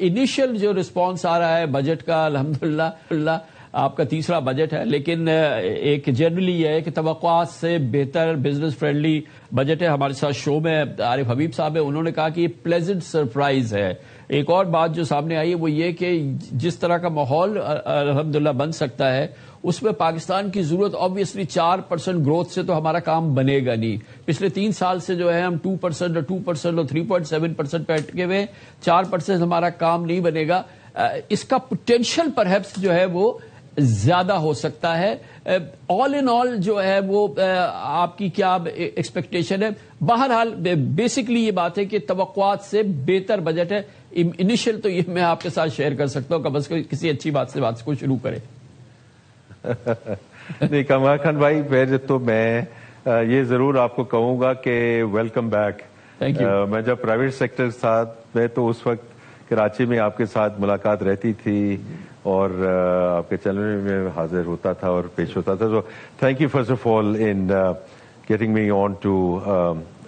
Initial جو response آ رہا ہے بجٹ کا الحمدللہ آپ کا تیسرا بجٹ ہے، لیکن ایک جنرلی یہ ہے کہ توقعات سے بہتر بزنس فرینڈلی بجٹ ہے۔ ہمارے ساتھ شو میں عارف حبیب صاحب ہے، انہوں نے کہا کہ یہ پلیزنٹ سرپرائز ہے۔ ایک اور بات جو سامنے آئی ہے وہ یہ کہ جس طرح کا ماحول الحمدللہ بن سکتا ہے اس میں پاکستان کی ضرورت آبویسلی 4% گروتھ سے تو ہمارا کام بنے گا نہیں۔ پچھلے 3 سال سے جو ہے ہم 2% اور 2% اور 3.7% پہ اٹکے ہوئے، 4% ہمارا کام نہیں بنے گا۔ اس کا پوٹینشل پرہیپس جو ہے وہ زیادہ ہو سکتا ہے۔ آل ان آل جو ہے وہ آپ کی کیا ایکسپیکٹیشن ہے؟ بہرحال بیسکلی یہ بات ہے کہ توقعات سے بہتر بجٹ ہے۔ انیشل تو یہ میں آپ کے ساتھ شیئر کر سکتا ہوں کہ بس کسی اچھی بات سے بات کو شروع کریں۔ نہیں کمال خان بھائی، پہلے تو میں یہ ضرور آپ کو کہوں گا کہ ویلکم بیک۔ میں جب پرائیویٹ سیکٹر ساتھ میں تو اس وقت کراچی میں آپ کے ساتھ ملاقات رہتی تھی اور آپ کے چینل میں حاضر ہوتا تھا اور پیش ہوتا تھا۔ تو thank you first of all in getting me on to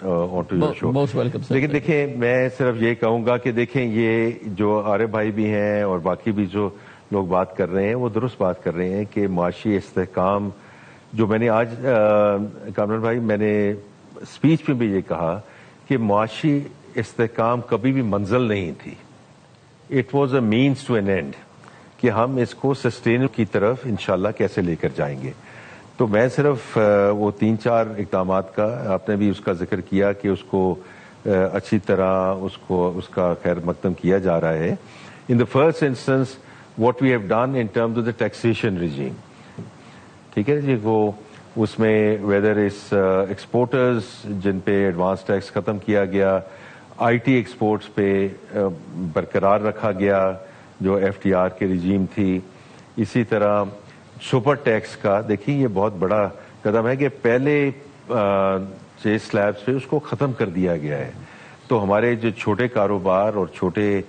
your show. لیکن دیکھیں میں صرف یہ کہوں گا کہ دیکھیں یہ جو عارف بھائی بھی ہیں اور باقی بھی جو لوگ بات کر رہے ہیں وہ درست بات کر رہے ہیں کہ معاشی استحکام جو میں نے آج کامران بھائی میں نے اسپیچ میں بھی یہ کہا کہ معاشی استحکام کبھی بھی منزل نہیں تھی، it was a means to an end, کہ ہم اس کو سسٹین کی طرف انشاءاللہ کیسے لے کر جائیں گے۔ تو میں صرف وہ 3-4 اقدامات کا آپ نے بھی اس کا ذکر کیا کہ اس کو اچھی طرح اس کا خیر مقدم کیا جا رہا ہے۔ In the first instance what we have done in terms of the taxation regime، ٹھیک ہے جی، وہ اس میں whether is exporters جن پہ ایڈوانس ٹیکس ختم کیا گیا، آئی ٹی ایکسپورٹس پہ برقرار رکھا گیا جو ایف ٹی آر کے رجیم تھی، اسی طرح سپر ٹیکس کا دیکھیں یہ بہت بڑا قدم ہے کہ پہلے 6 سلیبس پہ اس کو ختم کر دیا گیا ہے۔ تو ہمارے جو چھوٹے کاروبار اور چھوٹے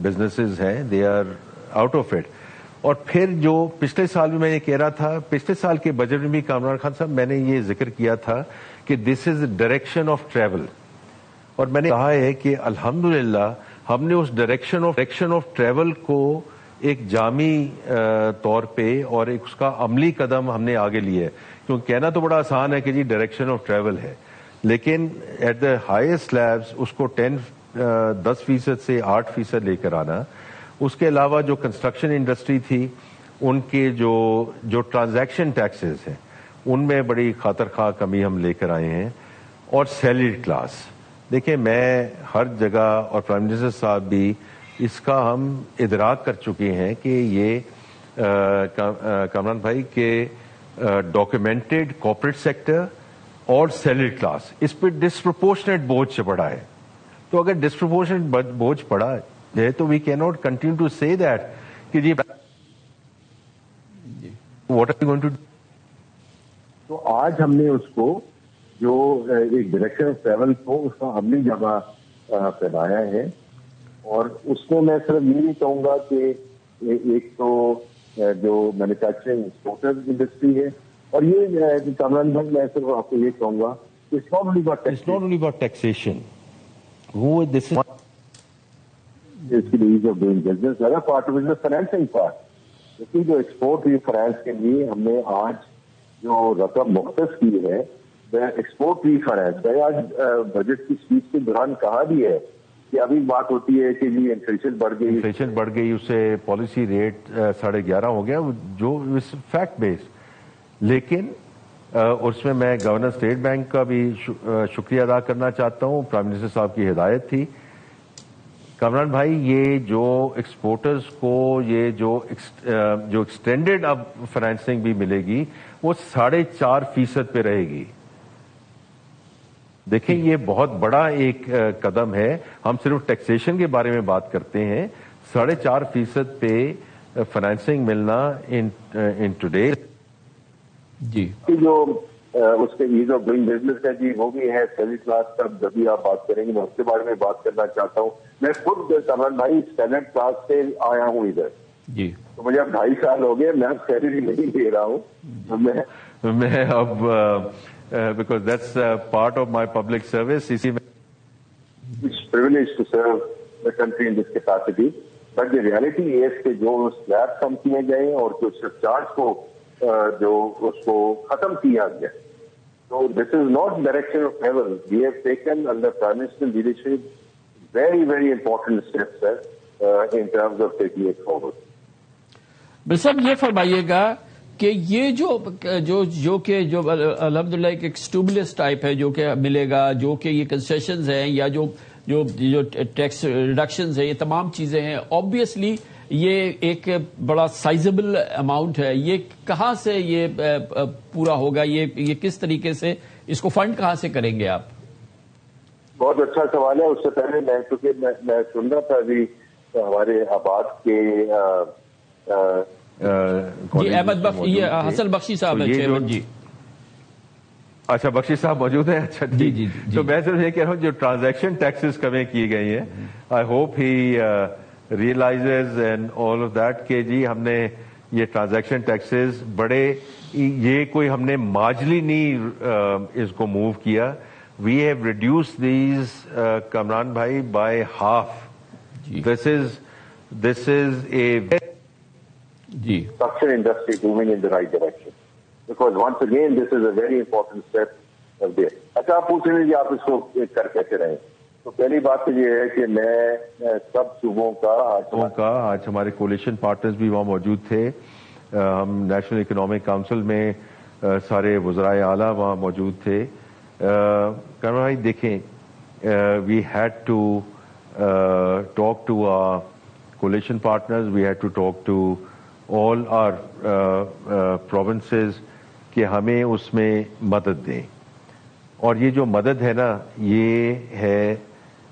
بزنسز ہیں they are out of it. اور پھر جو پچھلے سال بھی میں یہ کہہ رہا تھا، پچھلے سال کے بجٹ میں بھی کامران خان صاحب میں نے یہ ذکر کیا تھا کہ دس از ڈائریکشن آف ٹریول، اور میں نے کہا ہے کہ الحمدللہ ہم نے اس ڈائریکشن آف ٹریول کو ایک جامع طور پہ اور ایک اس کا عملی قدم ہم نے آگے لیا ہے۔ کیونکہ کہنا تو بڑا آسان ہے کہ جی ڈائریکشن آف ٹریول ہے، لیکن ایٹ دا ہائیسٹ سلیبس اس کو 10% سے 8% لے کر آنا۔ اس کے علاوہ جو کنسٹرکشن انڈسٹری تھی ان کے جو ٹرانزیکشن ٹیکسز ہیں ان میں بڑی خاطر خواہ کمی ہم لے کر آئے ہیں۔ اور سیلری کلاس دیکھیں میں ہر جگہ اور پرائم منسٹر صاحب بھی اس کا ہم ادراک کر چکے ہیں کہ یہ کامران بھائی کے ڈاکیومنٹڈ کارپوریٹ سیکٹر اور سیلری کلاس اس پہ ڈسپروپورشنیٹ بوجھ پڑا ہے۔ تو اگر ڈسپروپورشنیٹ بوجھ پڑا ہے تو we can not continue to say that کہ جی what are you going to do. تو آج ہم نے اس کو جو ایک ڈائریکشن آف ٹریول کو اس کا عملی جمع پھیلایا ہے، اور اس کو میں صرف یہ نہیں کہوں گا کہ ایک تو جو مینوفیکچرنگ ایکسپورٹر انڈسٹری ہے، اور یہ کامران بھائی میں صرف آپ کو یہ کہوں گا کہ it's not only about taxation. This is it's the ease of doing business. The other part of it is the financing part. لیکن جو ایکسپورٹ ری فائنانس کے لیے ہم نے آج جو رقم مختص کی ہے ایکسپورٹ ری فائنانس ہے، آج بجٹ کی اسپیچ کے دوران کہا بھی ہے کہ ابھی بات ہوتی ہے کہ جی انفلیشن بڑھ گئی، اس سے پالیسی ریٹ 11.5 ہو گیا جو فیکٹ بیس۔ لیکن اس میں گورنر اسٹیٹ بینک کا بھی شکریہ ادا کرنا چاہتا ہوں، پرائم منسٹر صاحب کی ہدایت تھی۔ کامران بھائی یہ جو ایکسپورٹرز کو یہ جو ایکسٹینڈڈ اب فائنینسنگ بھی ملے گی وہ 4.5% پہ رہے گی۔ دیکھیں یہ بہت بڑا ایک قدم ہے، ہم صرف ٹیکسیشن کے بارے میں بات کرتے ہیں، 4.5% پہ فائنینسنگ ملنا ان ٹوڈے جی جو اس کے ایز آف ڈوئنگ بزنس ہے جی وہ بھی ہے۔ سیلری کلاس کا جب بھی آپ بات کریں گے میں اس کے بارے میں بات کرنا چاہتا ہوں۔ میں خود کامران بھائی اسٹینڈرڈ کلاس سے آیا ہوں ادھر جی، تو مجھے اب 2.5 سال ہو گئے، میں اب سیلری نہیں لے رہا ہوں۔ میں اب because that's part of my public service, اسی میں It's privilege to serve the country in this capacity. But the reality is کہ جو slabs کم کیے گئے اور جو surcharge کو جو اس کو ختم کیا گیا. So this is not direction of travel. We have taken under Prime Minister's leadership very, very important steps in terms of taking it forward. بل صاحب یہ فرمائیے گا کہ یہ جو الحمدللہ ایک اسٹیمولس ٹائپ ہے جو کہ ملے گا، جو کہ یہ کنسیشنز ہیں یا جو ٹیکس ریڈکشنز ہیں، یہ تمام چیزیں ہیں، آبویسلی یہ ایک بڑا سائزبل اماؤنٹ ہے. یہ کہاں سے یہ پورا ہوگا؟ یہ کس طریقے سے اس کو فنڈ کہاں سے کریں گے آپ؟ بہت اچھا سوال ہے. اس سے پہلے میں سن رہا تھا ابھی ہمارے آباد کے جی احمد یہ حسن بخشی صاحب ہیں چیئرمین. جی اچھا بخشی صاحب موجود ہیں. اچھا جی تو میں صرف یہ کہہ رہا ہوں جو ٹرانزیکشن ٹیکسز کمیں کی گئی ہیں، I hope he realises and all of that کہ جی ہم نے یہ ٹرانزیکشن ٹیکسز بڑے، یہ کوئی ہم نے مارجنلی نہیں اس کو موو کیا. We have reduced these Kamran بھائی by half. This is a construction industry moving in the right direction. Because once again, this is a very important step of there. اچھا آپ پوچھ لیجیے آپ اس کو کر کیسے رہے. تو پہلی بات تو یہ ہے کہ میں سب صوبوں کا آج ہمارے کولیشن پارٹنرز بھی وہاں موجود تھے. ہم نیشنل اکنامک کاؤنسل میں سارے وزرائے اعلیٰ وہاں موجود تھے. کرنا بھائی دیکھیں، we had to talk to coalition partners, we had to talk to all our provinces کہ ہمیں اس میں مدد دیں. اور یہ جو مدد ہے نا، یہ ہے